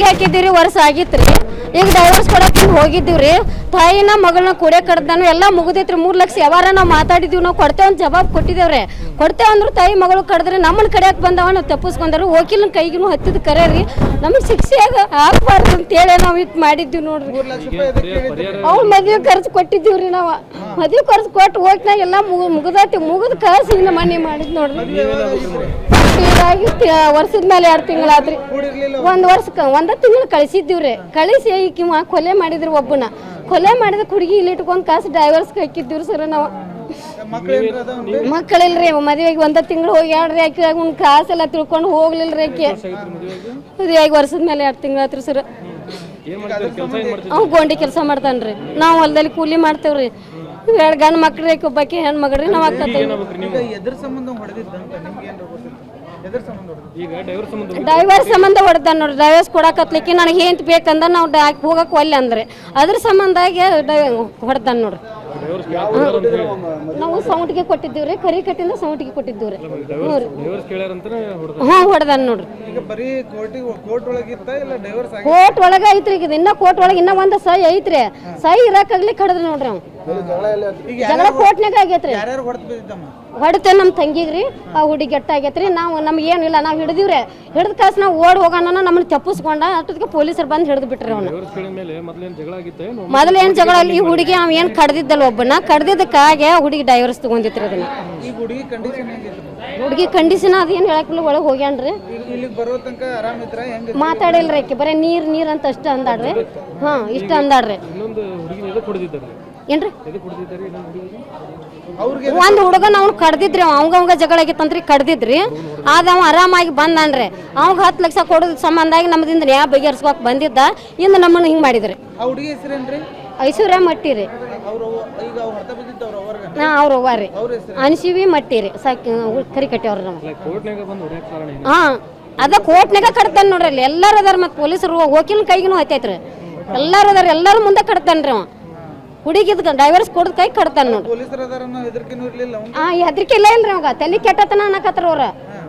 ಹಾಕಿದ್ದೀರಿ ವರ್ಷ ಆಗಿತ್ರಿ. ಈಗ ಡೈವರ್ಸ್ ಕೊಡಕ್ಕೆ ಹೋಗಿದ್ದೀವ್ರಿ. ತಾಯಿನ ಮಗಳನ್ನ ಕುಡಿಯ ಕಡ್ದಾನು ಎಲ್ಲ ಮುಗಿದೈತ್ರಿ. 3 ಲಕ್ಷ ಯಾವಾರ ನಾವು ಮಾತಾಡಿದೀವಿ, ನಾವು ಕೊಡ್ತೇವೆ ಅಂತ ಜವಾಬ್ ಕೊಟ್ಟಿದ್ದೇವ್ರಿ. ಕೊಡ್ತೇವೆ ಅಂದ್ರು ತಾಯಿ ಮಗಳು ಕಡ್ದ್ರೆ ನಮ್ಮನ್ನ ಕಡಿಯಕ್ಕೆ ಬಂದವ, ನಾವು ತಪ್ಪಿಸ್ಕೊಂಡ್ರು. ವಕೀಲನ ಕೈಗಿನೂ ಹತ್ತಿದ ಕರೆ ರೀ. ನಮಗೆ ಶಿಕ್ಷೆ ಆಗ್ಬಾರ್ದು ಅಂತೇಳಿ ನಾವು ಇದು ಮಾಡಿದ್ದೀವಿ ನೋಡ್ರಿ. ಅವ್ರು ಮದುವೆ ಖರ್ಚು ಕೊಟ್ಟಿದ್ದೀವ್ರಿ. ನಾವು ಮದುವೆ ಖರ್ಚು ಕೊಟ್ಟು ಹೋಗ್ತಾ ಎಲ್ಲ ಮುಗಿದೈತಿ. ಮುಗಿದ ಕಳ್ಸಿ ಇನ್ನು ಮನೆ ಮಾಡಿದ್ ನೋಡ್ರಿ. ಇದಾಗಿ ವರ್ಷದ ಮೇಲೆ 2 ತಿಂಗಳಾದ್ರಿ. 1 ವರ್ಷಕ್ಕೆ 1 ತಿಂಗಳು ಕಳಿಸಿದ್ದೀವ್ರಿ. ಕಳಿಸಿ ಈಕಿ ಕೊಲೆ ಮಾಡಿದ್ರಿ. ಒಬ್ಬನ ಕೊಲೆ ಮಾಡಿದ ಹುಡುಗಿ ಇಲ್ಲಿ ಇಟ್ಕೊಂಡ್ ಕಾಸು ಡೈವರ್ಸ್ಗೆ ಹಾಕಿದ್ದೀವ್ರಿ ಸರ್. ನಾವು ಮಕ್ಕಳಿಲ್ರಿ. ಮದುವೆಗೆ 1 ತಿಂಗಳು ಹೋಗಿ 2 ಆಕಿ ಒಂದು ಕಾಸೆಲ್ಲ ತಿಳ್ಕೊಂಡು ಹೋಗ್ಲಿಲ್ರಿ. ಆಕೆ ಮದುವೆಗೆ ವರ್ಷದ ಮೇಲೆ 2 ತಿಂಗಳಾತ್ರಿ ಸರ್. ಅವ್ ಗೋಂಡಿ ಕೆಲಸ ಮಾಡ್ತಾನ್ರಿ. ನಾವು ಹೊಲದಲ್ಲಿ ಕೂಲಿ ಮಾಡ್ತೇವ್ರಿ. 2 ಗಂಡು ಮಕ್ಳು ರೀ, ಒಬ್ಬಾಕಿ ಹೆಣ್ಣು ಮಗಳ್ರಿ. ನಾವು ಡೈವರ್ಸ್ ಸಂಬಂಧ ಹೊಡೆದ ನೋಡ್ರಿ. ಡೈವರ್ಸ್ ಕೊಡಕತ್ಲಿಕ್ಕೆ ನನಗೆ ಏನ್ ಬೇಕಂದ ನಾವು ಹೋಗಕ್ ಒಲ್ಲೆ ಅಂದ್ರೆ ಅದ್ರ ಸಂಬಂಧಾಗಿ ಹೊಡೆದ ನೋಡ್ರಿ. ನಾವು ಸೌಂಟಿಗೆ ಕೊಟ್ಟಿದ್ದೀವ್ರಿ. ಕರಿ ಕಟ್ಟಿಂದ ಸೌಂಟಿಗೆ ಕೊಟ್ಟಿದ್ದೀವ್ರಿ. ಹೊಡೆದ ನೋಡ್ರಿ. ಕೋರ್ಟ್ ಒಳಗ ಐತ್ರಿ. ಈಗ ಇನ್ನ ಕೋರ್ಟ್ ಒಳಗ ಇನ್ನ ಒಂದು ಸಹಿ ಐತ್ರಿ. ಸಹಿ ಇರಾಕಾಗ್ಲಿ ಕಡದ್ರಿ ನೋಡ್ರಿ. ಅವ್ ಜಗಳ ಕೋರ್ಟ್ನಾಗ ಆಗೈತ್ರಿ. ಹೊಡಿತೆ ನಮ್ಮ ತಂಗಿಗ್ರಿ. ಆ ಹುಡುಗಿ ಗೆಟ್ಟ ಆಗೈತ್ರಿ. ನಾವು ನಮ್ಗೆ ಏನಿಲ್ಲ, ನಾವು ಹಿಡಿದಿವ್ರಿ. ಹಿಡಿದ ಕಾಸು ನಾವು ಓಡ್ ಹೋಗೋಣ ನಮ್ಮನ್ನ ತಪ್ಪಿಸ್ಕೊಂಡ ಅಷ್ಟೊತ್ತಿಗೆ ಪೊಲೀಸರು ಬಂದು ಹಿಡಿದು ಬಿಟ್ರಿ. ಅವ್ನ ಮೊದಲು ಏನ್ ಜಗಳ ಈ ಹುಡುಗಿ ಅವ್ ಏನ್ ಕಡ್ದಿದ್ದಲ್ಲ, ಒಬ್ಬನ ಕಡ್ದಿದ್ದಕ್ಕಾಗೆ ಹುಡುಗಿ ಡೈವರ್ಸ್ ತಗೊಂಡಿತ್ರಿ. ಅದನ್ನ ಹುಡುಗಿ ಕಂಡೀಷನ್ ಅದ ಏನ್ ಹೇಳಕ್ ಒಳಗೆ ಹೋಗ್ಯಾನ್ರಿ. ಮಾತಾಡಿಲ್ರಿ. ಆಕಿ ಬರೀ ನೀರ್ ಅಂತ ಅಷ್ಟ ಅಂದಾಡ್ರಿ. ಇಷ್ಟ ಅಂದಾಡ್ರಿ. ಏನ್ರಿ ಒಂದ್ ಹುಡುಗನ ಅವ್ನು ಕಡ್ದಿದ್ರಿ. ಅವಂಗ ಜಗಳ ಆಗಿತ್ತಂತ್ರಿ. ಕಡ್ದಿದ್ರಿ. ಅದ ಅವ ಆರಾಮಾಗಿ ಬಂದನ್ರಿ. ಅವಾಗ 10 ಲಕ್ಷ ಕೊಡೋದ್ ಸಂಬಂಧಾಗಿ ನಮ್ದಿಂದ ನ್ಯಾಯ ಬಗೆಹರಿಸ್ಕೋಕ್ ಬಂದಿದ್ದ. ಇಂದ ನಮ್ಮನ್ನ ಹಿಂಗ್ ಮಾಡಿದ್ರಿ. ಐಶ್ವರ್ಯ ಮಟ್ಟಿ ರೀ. ಅವ್ರ ಅವ್ವಾರಿ ಅನ್ಸಿವಿ ಮಟ್ಟಿ ರೀ. ಕರಿ ಕಟ್ಟಿಯವ್ರ. ನಾವು ಅದ ಕೋರ್ಟ್ನಾಗ ಕಡ್ತಾನ ನೋಡ್ರಿ. ಅಲ್ಲಿ ಎಲ್ಲಾರು ಅದಾರ. ಮತ್ತೆ ಪೊಲೀಸರು ವಕೀಲನ ಕೈಗಿನೂ ಹತ್ತೈತ್ರಿ. ಎಲ್ಲಾರು ಅದಾರ. ಎಲ್ಲಾರು ಮುಂದೆ ಕಡ್ತಾನ್ರಿ. ಅವ ಹುಡುಗಿದ ಡೈವರ್ಸ್ ಕೊಡದ ಕೈ ಕಡ್ತಾನ ನೋಡ್ರಿ. ಹೆದರಿಕೆ ಇಲ್ಲ ಇಲ್ರಿ. ಅವಾಗ ತಲೆ ಕೆಟ್ಟತನ ಅನ್ನಕತ್ರ ಅವ್ರ.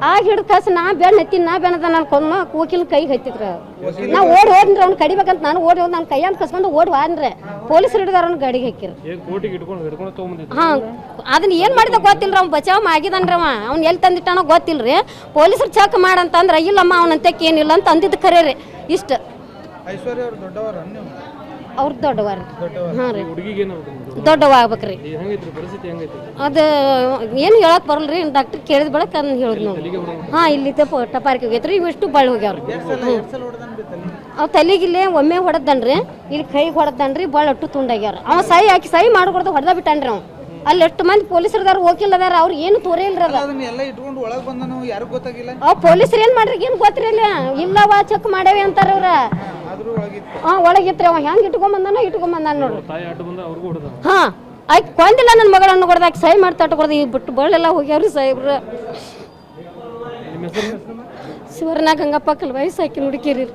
ಆಗ ಹಿಡಿದ ಕಾಸು ನಾ ಬೆಣ್ಣ ಹತ್ತೀನಿ. ನಾ ಬೆಣ್ಣದ ನಾನು ಕೊಮ್ಮ ವಕೀಲ ಕೈಗೆ ಹತ್ತಿದ್ರ. ನಾ ಓಡಿ ಹೋದ್ರಿ. ಅವ್ನು ಕಡಿಬೇಕಂತ ನಾನು ಓಡಿ ಹೋದ್. ನಾನು ಕೈಯಂತ ಕಸ್ಕೊಂಡು ಓಡಿ ಹೋದ್ರಿ. ಪೊಲೀಸರು ಹಿಡಿದಾರ. ಅವ್ನ ಗಾಡಿಗೆ ಹಾಕಿರ. ಅದನ್ನ ಏನ್ ಮಾಡಿದ ಗೊತ್ತಿಲ್ರಿ. ಅವ್ನು ಬಚಾವ್ ಆಗಿದನ್ರಿ. ಅವ್ನ ಎಲ್ಲಿ ತಂದಿಟ್ಟಾನೋ ಗೊತ್ತಿಲ್ರಿ. ಪೊಲೀಸರು ಚೆಕ್ ಮಾಡಂತಂದ್ರ ಇಲ್ಲಮ್ಮ ಅವನಂತಕ್ಕೆ ಏನಿಲ್ಲ ಅಂತ ಅಂದಿದ್ದು ಖರೆ ರೀ. ಇಷ್ಟ ಅವ್ರ ದೊಡ್ಡವಾರ. ರೀ ದೊಡ್ಡವ ಆಗ್ಬೇಕ್ರಿ. ಅದು ಏನು ಹೇಳಕ್ ಬರಲ್ರಿ. ಡಾಕ್ಟರ್ ಕೇಳಿದ ಬಳಕ ಅದನ್ನ ಹೇಳುದು ನೋಡಿ. ಇಲ್ಲಿ ಟಪಾರ್ಕಿ ಹೋಗೈತ್ರಿ. ಇವಿಷ್ಟು ಬಳ್ಳಿ ಹೋಗ್ಯಾವ್ರಿ. ಅವ್ ತಲೆಗಿಲ್ಲೇ ಒಮ್ಮೆ ಹೊಡೆದನ್ರಿ. ಇಲ್ಲಿ ಕೈಗೆ ಹೊಡೆದನ್ರಿ. ಭಾಳ ಅಟ್ಟು ತುಂಡಾಗ್ಯಾರ. ಅವ ಸಹಿ ಹಾಕಿ ಸಹಿ ಮಾಡ್ಕೊಡ್ದು ಹೊಡೆದ ಬಿಟ್ಟನ್ರಿ. ಅವ್ ಅಲ್ಲಿ ಎಷ್ಟು ಮಂದಿ ಪೊಲೀಸರು ಅದಾರ, ವಕೀಲ್ ಅದಾರ. ಅವ್ರು ಏನು ತೋರೇ ಇಲ್ರಿ. ಅವ್ ಪೊಲೀಸರು ಏನ್ ಮಾಡ್ರಿ ಏನ್ ಗೊತ್ತಿರಿ. ಇಲ್ಲವ ಚೆಕ್ ಮಾಡೇವಿ ಅಂತಾರ ಅವ್ರ. ಒಳಗಿತ್ರಿ. ಅವ ಹೆಂಗ್ ಇಟ್ಕೊಂಡ್ ಬಂದಾನ ನೋಡ್ರಿ. ಆಯ್ತು ಕೊಂದಿಲ್ಲ. ನನ್ನ ಮಗಳನ್ನು ಕೊಡ್ದಾಕ ಸಹಿ ಮಾಡ್ತಾ ಕೊಡ್ದ. ಈ ಬಿಟ್ಟು ಬಳ್ಳೆಲ್ಲ ಹೋಗ್ಯಾವ್ರಿ ಸಾಹೇಬ್ರ. ಶಿವರ್ನ ಗಂಗಪ್ಪ ಕಲ್ವಾಯಿ ಸಾಕಿ ನುಡುಕಿರಿ.